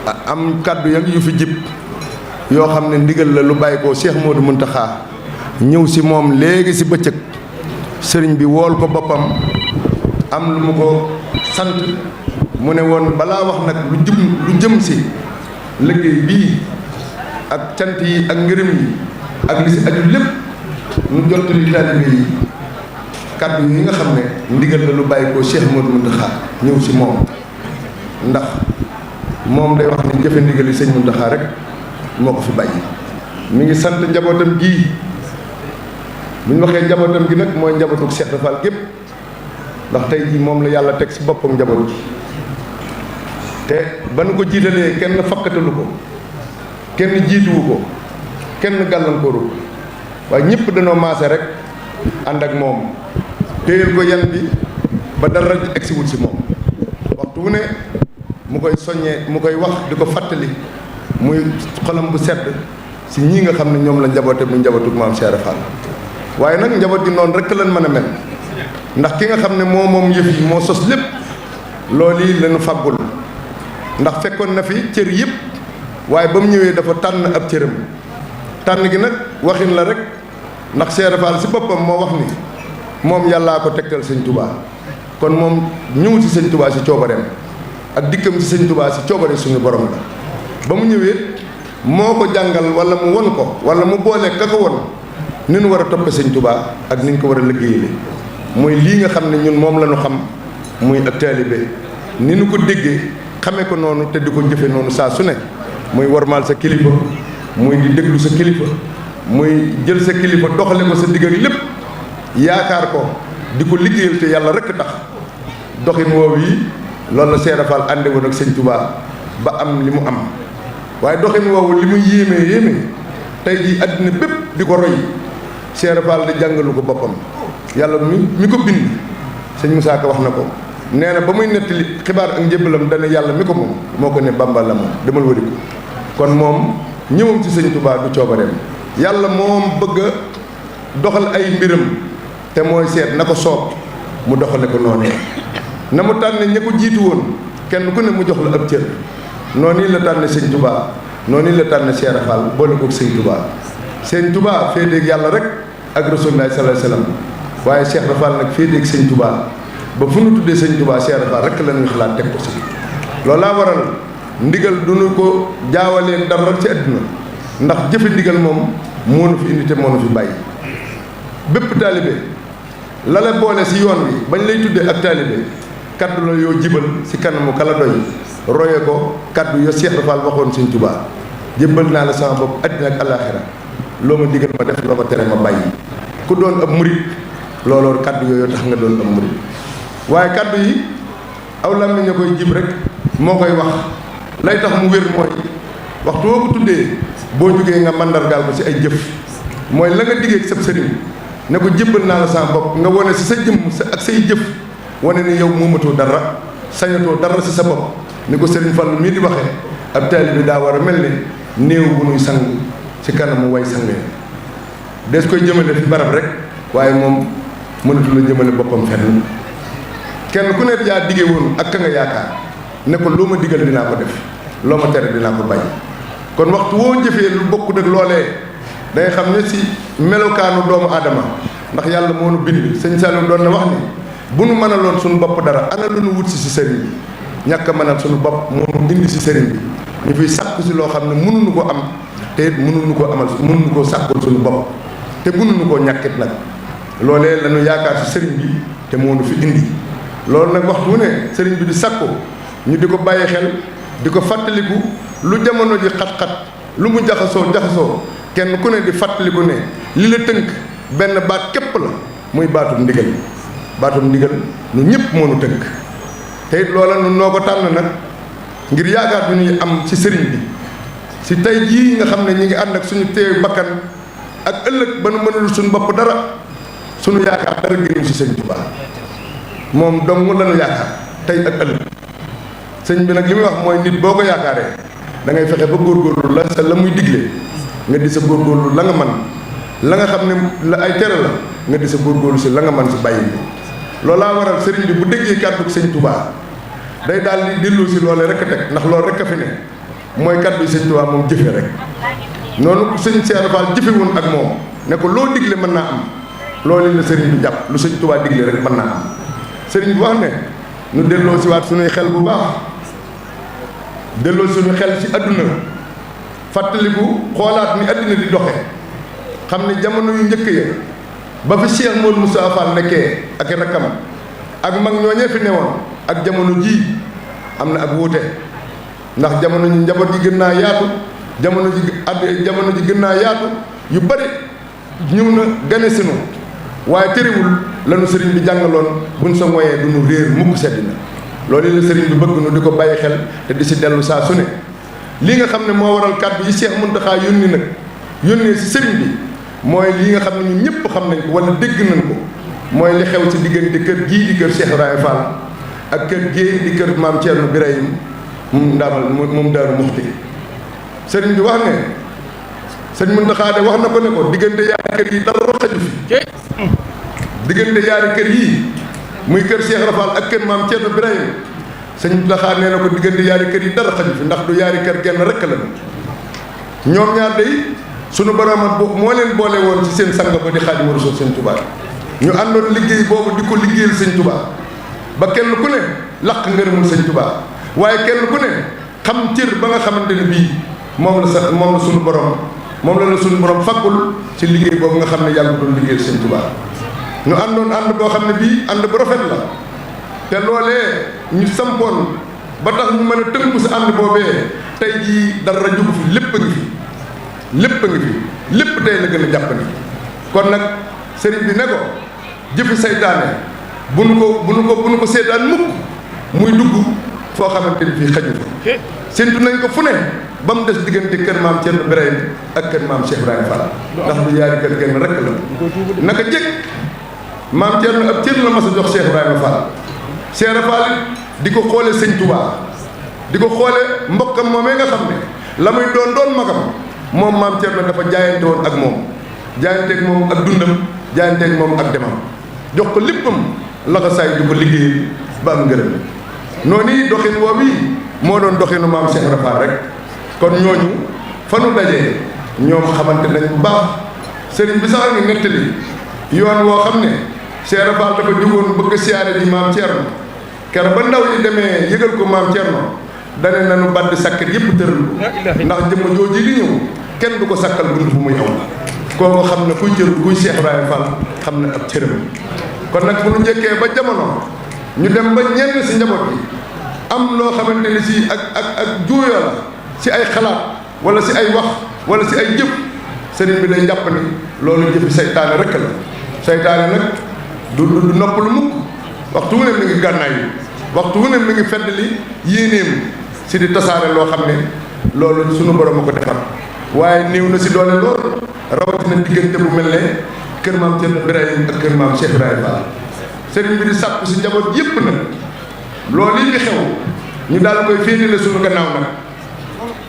am kàddu yu fi jib yoo xam ne ndigal la lu bàyyi ko Cheikh Modou Mountakha ñëw si moom léegi si bëccëg sëriñ bi wool ko boppam am lu mu ko sant mu ne woon balaa wax nag lu jëm si liggéey bii ak cant yi ak ngërëm yi ak li si aju lépp nu jottali taalibe yi kàddu yi nga xam ne ndigal la lu bàyyi ko Cheikh Modou Mountakha ñëw si moom ndax moom day wax ni jëfe ndigal yi sëñ Mountakha rek moo ko fi bàyyi. mi ngi sant njabootam gii bu ñu waxee njabootam gi nag mooy njabootu Cheikh Rafal gépp ndax tey jii moom la yàlla teg si boppam njaboot gi te ba nu ko jiitalee kenn fakkatalu ko kenn jiituwu ko kenn gàllankooru ko waaye ñëpp danoo maase rek ànd ak moom téyel ko yan bi ba dara egsiwul si moom waxtu wu ne mu koy soññee mu koy wax di ko fàttali muy xolam bu sedd si ñii nga xam ne ñoom la njaboote muy njabootu maam Cheikh Rafal waaye nag njaboot gi noonu rek lañ mën a mel ndax ki nga xam ne moom yëf yi moo sos lépp loolu yi lañu fàggul ndax fekkoon na fi cër yëpp waaye ba mu ñëwee dafa tànn ab cëram tànn gi nag waxin la rek ndax Cheikh Rafal si boppam moo wax ni moom yàllaa ko tegtal sëñ Touba kon moom ñëwul si sëñ Touba si coobareem ak dikkam si sëñ Touba si coobare suñu borom la ba mu ñëwee moo ko jàngal wala mu won ko wala mu boole ka ko won ni ñu war a toppe sëñ Touba ak ni ñu ko war a liggéeyale muy lii nga xam ne ñun moom la ñu xam muy ak taalibe ni ñu ko déggee xamee ko noonu te di ko jëfe noonu saa su ne muy warmaal sa kilifa muy di déglu sa kilifa muy jël sa kilifa doxale ko sa digg ak lépp yaakaar ko di ko liggéeyal te yàlla rekk tax doxin woow yi loolu la Cheikh Rafal ànde woon ak sëñ Touba ba am li mu am waaye doxin woowu li mu yéeme tey jii àddina bépp di ko roy Cheikh Rafal di jàngalu ko boppam yàlla mi ko bind sëñ Moussa Ka wax na ko nee na ba muy nettali xibaar ak njëbbalam dana yàlla mi ko moom moo ko ne Bamba la moom demal wari ko kon moom ñëwam ci sëñ Touba du coobareem yàlla moom bëgg a doxal ay mbiram te mooy seet na ko soob mu doxale ko noonu na mu tànne ña ko jiitu woon kenn ku ne mu jox la ab cër noonu la tànne sëñ Touba noonu la tànne Cheikh Rafal boole koog sëñ Touba sëñ Touba féeteeg yàlla rek ak Rasulullah sallallahu alayhi wasallam waaye Cheikh Rafal nag féeteeg sëñ Touba ba fu nu tuddee sëñ Touba Cheikh Rafal rek la ñuy xalaat teg ko si loolaa waral ndigal du ñu ko jaawalee dara ci àdduna ndax jëfe ndigal moom moo nu fi indi te moo nu fi bàyyi bépp taalibe la la boole si yoon wi bañ lay tuddee ak taalibe kaddu la yoo jibal si kanamu kala doy roye ko kaddu yo Cheikh Rafal waxoon sëñ Touba jébbal naa la sama bopp àddina ak àllaaxira loo ma digal ma def loo ma tere ma bàyyi ku doon ab murit looloo kaddu yooyu tax nga doon ab murit waaye kaddu yi aw làmmiñ ña koy jib rek moo koy wax lay tax mu wér mooy waxtu woo ko tuddee boo jógee nga mandargaal ko si ay jëf mooy la nga diggee ak sab sëriñ ne ko jébbal naa la sama bopp nga wane si sa jëmm ak say jëf wane ni yow moomatoo dara sañatoo dara si sa bopp ni ko sëriñ Fall mii di waxee ab taalibe bi daa war a mel ne néew bu nuy sang ci kanamu way sangee des koy jëmale fi barab rek waaye moom mënatu la jëmale boppam fenn kenn ku ne yaa diggee woon ak ka nga yaakaar ne ko loo ma digal dinaa ko def loo ma tere dinaa ko bàyyi kon waxtu woo jëfee lu bokk ak loolee day xam ne si melokaanu doomu aadama ndax yàlla moo nu bind sëñ Saliou doon na wax ni bu nu mënaloon suñu bopp dara ana lu nu wut si sëriñ bi ñàkk a mënal suñu bopp moo nu indi si sëriñ bi ñu fiy sàkku si loo xam ne mënuñu ko am te it mënuñu ko amal mënuñu koo sàkkul suñu bopp te mënuñu koo ñàkkit nag loolee lañu yaakaar si sëriñ bi te moo nu fi indi loolu nag waxtu wu ne sëriñ bi di sàkku ñu di ko bàyyi xel di ko fàttaliku lu jamono ji xat-xat lu mu jaxasoo kenn ku ne di fàttaliku ne li la tënk benn baat képp la muy baatum ndigal nu ñëpp moo nu tënk te it loola nun noo ko tànn nag ngir yaakaar bi ñuy am ci sëriñ bi si tey jii nga xam ne ñi ngi ànd ak suñu teew bakkan ak ëllëg ba nu mënul suñu bopp dara suñu yaakaar dara génn si sëñ Touba moom dong la ñu yaakaar tey ak ëllëg sëñ bi nag li muy wax mooy nit boo ko yaakaaree da ngay fexe ba góorgóorlu la muy digle nga di sa góorgóorlu la nga man la nga xam ne la ay tere la nga di sa góorgóorlu si la nga man si bàyyi bi loolaa waral sëriñ bi bu déggee kàddu sëñ Touba day daal di dellu si loolee rek a teg ndax loolu rek a fi ne mooy kaddu yi sëñ Tuubaa moom jëfe rek noonu sëñ Cheikh Fall jëfe woon ak moom ne ko loo digle mën naa am loolu la sëriñ bi jàpp lu sëñ Tuubaa digle rek mën naa am sëriñ bi wax ne nu delloo si waat suñuy xel bu baax delloo suñu xel ci àdduna fàttaliku xoolaat ni àdduna di doxe xam ne jamono yu njëkk ya ba fi Cheikh Modou Moustapha Fall nekkee ak rakkam ak mag ñooñee fi newoon ak jamono jii am na ak wuute ndax jamono ji njaboot gi gën naa yaatu jamono ji gën naa yaatu yu bari ñëw na gane sinu waaye terewul lanu sëriñ bi jàngaloon buñ sa moyee du nu réer mukk sedd na loolu la sëriñ bi bëgg nu di ko bàyyi xel te di si dellu saa su ne lii nga xam ne moo waral kàddu yi Cheikh Mountakha yónni nag yónnee si sëriñ bi mooy lii nga xam ne ñun ñëpp xam nañ ko wala dégg nañ ko mooy li xew ci diggante kër gii di kër Cheikh Ibrahima Fall ak kër gii di kër maam Thierno Birahim moom Daaru Muxti sëriñ bi wax ne sëriñ Mountakha de wax na ko ne ko diggante yaari kër yi dara xaju fi diggante yaari kër yii muy kër Cheikh Ibrahima Fall ak kër maam Thierno Birahim sëriñ Mountakha nee na ko diggante yaari kër yi dara xaju fi ndax du yaari kër genn rekk la ñoom ñaar day sunu borom moo leen boole woon ci seen sang ba di Xaadimu Rasuul sëñ Tuubaa ñu àndoon liggéey boobu di ko liggéeyal sëñ Tuubaa ba kenn ku ne laq ngërëmul sëñ Tuubaa waaye kenn ku ne xam cër ba nga xamante ne bii moom la sunu borom moom la sunu borom faggul ci liggéey boobu nga xam ne yàlla doon liggéeyal sëñ Tuubaa ñu àndoon ànd boo xam ne bii ànd bu rafet la te loolee ñu sampoon ba tax ñu mën a tënku sa ànd boobee tey jii dara jugu fi lépp a ngi fi lépp tey la gën a jàppandi kon nag sëriñ bi ne ko jëfi saytaane bu nu ko seetaan mukk muy dugg foo xamante ni fii xaju fa séntu nañ ko fu ne ba mu des diggante kër maam Thierno Birahim ak kër maam Cheikh Ibrahima Fall ndax du yaari kër genn rek la naka jëkk maam Thierno ab cër la mas a jox Cheikh Ibrahima Fall Cheikh Ibrahima Fall di ko xoole sëñ Touba di ko xoole mbokkam moomee nga xam ne la muy doon magam moom maam Thierno dafa jaayante woon ak moom jaayanteeg moom ak dundam jaayanteeg moom ak demam jox ko léppam laxasaay du ko liggéeyal ba am ngërëm noonu doxin boobu moo doon doxinu maam Cheikh Ibra Fall rek kon ñooñu fa nu dajee ñoom xamante nañ bu baax sëriñ bi sax ngi nettali yoon woo xam ne Cheikh Ibra Fall dafa jógoon bëgg a siyaare ji maam Thierno keroog ba ndaw yi demee yëgal ko maam Thierno dane nañu badd sàkkat yëpp tëral ko ndax jëmm jooji di ñëw kenn du ko sàkkal bunt bu muy aw kooku xam ne kuy cër kuy Cheikh Ibrahima Fall xam ne ab cëram kon nag bu nu njëkkee ba jamono ñu dem ba ñenn si njaboot bi am loo xamante ni si ak juuyoo la si ay xalaat wala si ay wax wala si ay jëf sëriñ bi day jàpp ni loolu jëfi saytaane rek la saytaane nag du noppalu mukk waxtu wu ne mi ngi gànnaay yi waxtu wu ne mi ngi fedd li yéenéem si di tasaare loo xam ne loolu sunu borom a ko defar waaye néew na si doole lool rawatina diggante bu mel ne kër maam Thierno Birahim ak kër maam Cheikh Ibrahima Fall sëriñ bi di sàpp si njaboot yépp nag loolu yi fi xew ñu daal koy féetale suñu gannaaw nag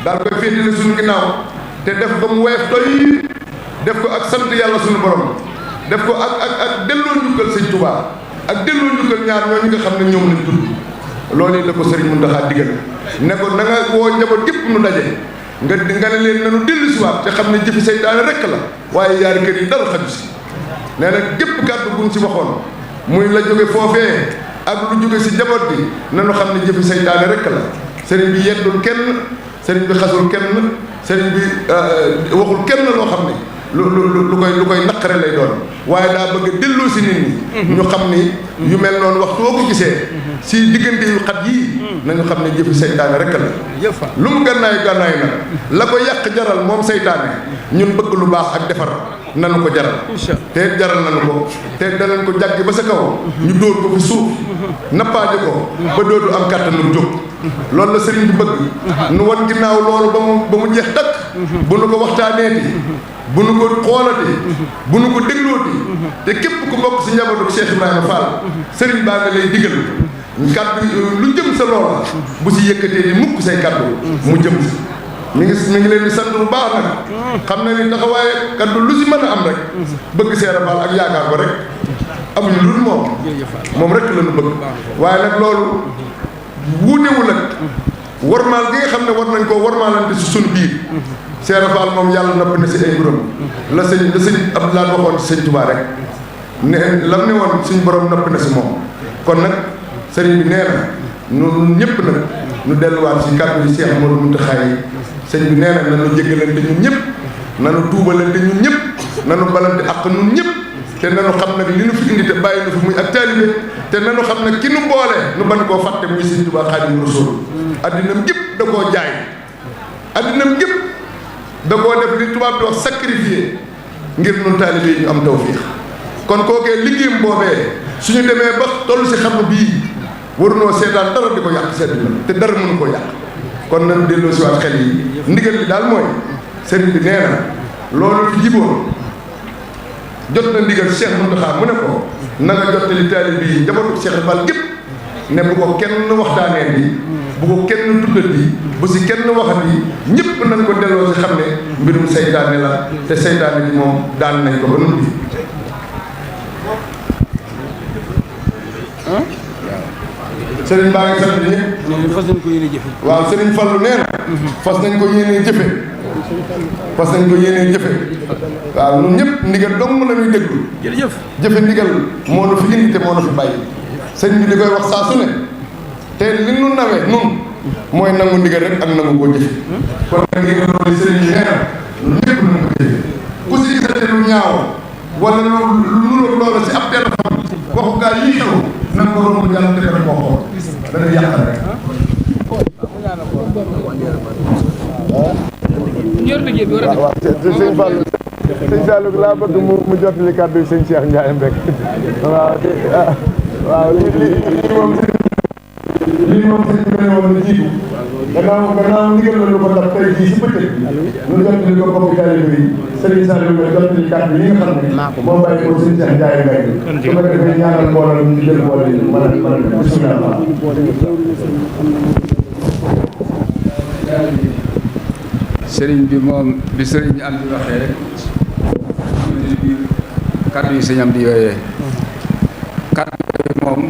daal koy féetale suñu gannaaw te def ko mu weef doy def ko ak sant yàlla suñu borom def ko ak delloo njukkal sëñ Touba ak delloo njukkal ñaar ñooñu nga xam ne ñoom lañ tudd loolu la ko sëriñ Mountakha digal ne ko na nga woo njaboot gépp nu daje nga ne leen nanu dellu si waat te xam ne jëfi saytaane rekk la waaye yaari kër yi dara xaju si nee na gépp kàddu buñ si waxoon muy la jóge foofee ak lu jóge si njaboot bi nanu xam ne jëfi saytaane rekk la sëriñ bi yeddul kenn sëriñ bi xasul kenn sëriñ bi waxul kenn loo xam ne lu koy naqare lay doon waaye daa bëgg a delloo si nit ñi ñu xam ni yu mel noonu waxtu boo ko gisee si diggante yu xat yii nañu xam ne jëfi saytaane rek la lu mu gànnaayu nag la ko yàq jaral moom saytaane ñun bëgg lu baax ak defar nanu ko jaral te jaral nanu ko te danañ ko jàggi ba sa kaw ñu dóor ko fi suuf nappaaje ko ba dootu am kàttanu jóg loolu la sëriñ bi bëgg nu wan ginnaaw loolu ba mu jeex takk bu nu ko waxtaaneeti bu nu ko xoolati bu nu ko déglooti te képp ku bokk si njabootu Cheikh Ibrahima Fall sëriñ baa nga lay digal kaddu lu jëm sa loola bu si yëkkatee di mukk say kaddu mu jëm si mi ngi leen di sant bu baax nag xam na ni taxawaaye kaddu lu si mën a am rek bëgg Cheikh Fall ak yaakaar ko rek amuñu lu dul moom rek la ñu bëgg waaye nag loolu wuutewul ak warmaal gi nga xam ne war nañ koo warmaalante si suñu biir Cheikh Fall moom yàlla noppi na si ay borom la sëñ Abdoulaye waxoon si sëñ Touba rek ne lam ne woon suñ borom noppi na si moom kon nag sëriñ bi nee na ñun ñëpp nag ñu delluwaat si kàddu yi Cheikh Modou Mountakha yi sëñ bi nee na nanu jéggalante ñun ñëpp nanu tuubalante ñun ñëpp nanu balante ak ñun ñëpp te nanu xam nag li nu fi indi te bàyyi nu fi muy ak taalibe te nanu xam nag ki nu boole nu ban koo fàtte muy sëñ Touba Xaadimu Rasuul addinam gépp da koo jaay addinam gépp da koo def li tubaab di wax sacrifié ngir nun taalibe yi ñu am tawfiix kon kookee liggéeyam boobee suñu demee ba toll si xam bii warunoo seetaan dara di ko yàq sedd na te dara mënu ko yàq kon nag delloo si waat xel yi ndigal bi daal mooy sëriñ bi nee na loolu fi jiboon jot na ndigal Cheikh Mountakha mu ne ko na nga jottali taalibe yi njabootu Cheikh Fall gépp ne bu ko kenn waxtaanee bi bu ko kenn tuddal bi bu si kenn waxat yi ñëpp nañ ko delloo si xam ne mbirum seytaane la te seytaane bi moom daan nañ ko ba noppi. sëriñ baa ngi sant ñëpp. fas nañ ko yéene jëfe. waaw sëriñ Fallu nee na. fas nañ ko yéene jëfe. fas nañ ko yéene jëfe. waaw ñun ñëpp ndigal dong la ñuy déglu. jërëjëf. jëfe ndigal moo na fi indi te moo na fi bàyyi. sëriñ bi di koy wax saa su ne. te li nu nawee nun mooy nangu ndigal rek ak nangu koo jëfe. kon nag ndigal loolu sëriñ bi nee na ñun ñëpp nañ ko jëfe. ku si gisate lu ñaaw wala lu nuróog loola si ab téléphone waxu gaa yi xew nan ko romb jàll te dara koo xool dana yàqal rek. waaw sëñ Fallou sëñ Saliou laa bëgg mu jottali kàddu yi sëñ Cheikh Ndiaye Mbek waaw lii moom sëñ bi ne woon na jiitu gannaaw ndigal la lu ko dab tey jii si bëccëg ñu jottali ko bokk taalibe yi sëñ Saliou nga jottali kàddu yi nga xam ne moo bàyyi ko sëñ Cheikh Ndiaye Mbek su ko defee ñaanal mbooloo ñu jël boole yi mën a bismillah. sëriñ bi moom bi sëriñ am di waxee rek kàddu yi sëñ am di yooyee kàddu yooyu moom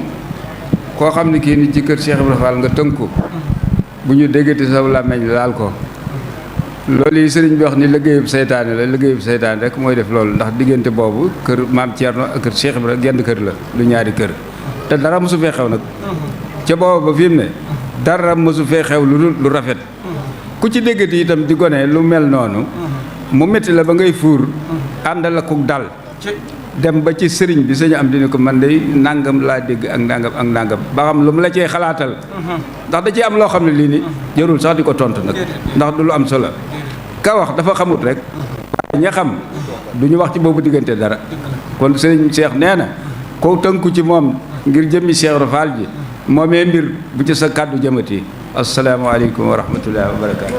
koo xam ne kii ni ci kër Cheikh Ibrahima Fall nga tënku bu ñu déggati sa làmmeñ laal ko loolu yi sëriñ bi wax ni liggéeyub seytaane la liggéeyub seytaane rek mooy def loolu ndax diggante boobu kër maam Thierno ak kër Cheikh Ibrahima genn kër la lu ñaari kër te dara mosu fee xew nag ca booba ba fi mu ne dara mosu fee xew lu rafet ku ci déggati itam di gone lu mel noonu mu métti la ba ngay fuur àndal ak dal dem ba ci sëriñ bi sañu am dina ko man day nangam laa dégg ak nangam ba xam lu mu la cee xalaatal ndax da ciy am loo xam ne lii ni jarul sax di ko tontu nag ndax du lu am solo ka wax dafa xamut rek waaye ña xam du ñu wax ci boobu diggante dara kon sëriñ Cheikh nee na koo tënku ci moom ngir jëmmi Cheikh Ibra Fall ji moomee mbir bu ci sa kàddu jëmati asalaamaaleykum wa rahmatullahi wa barakaatu.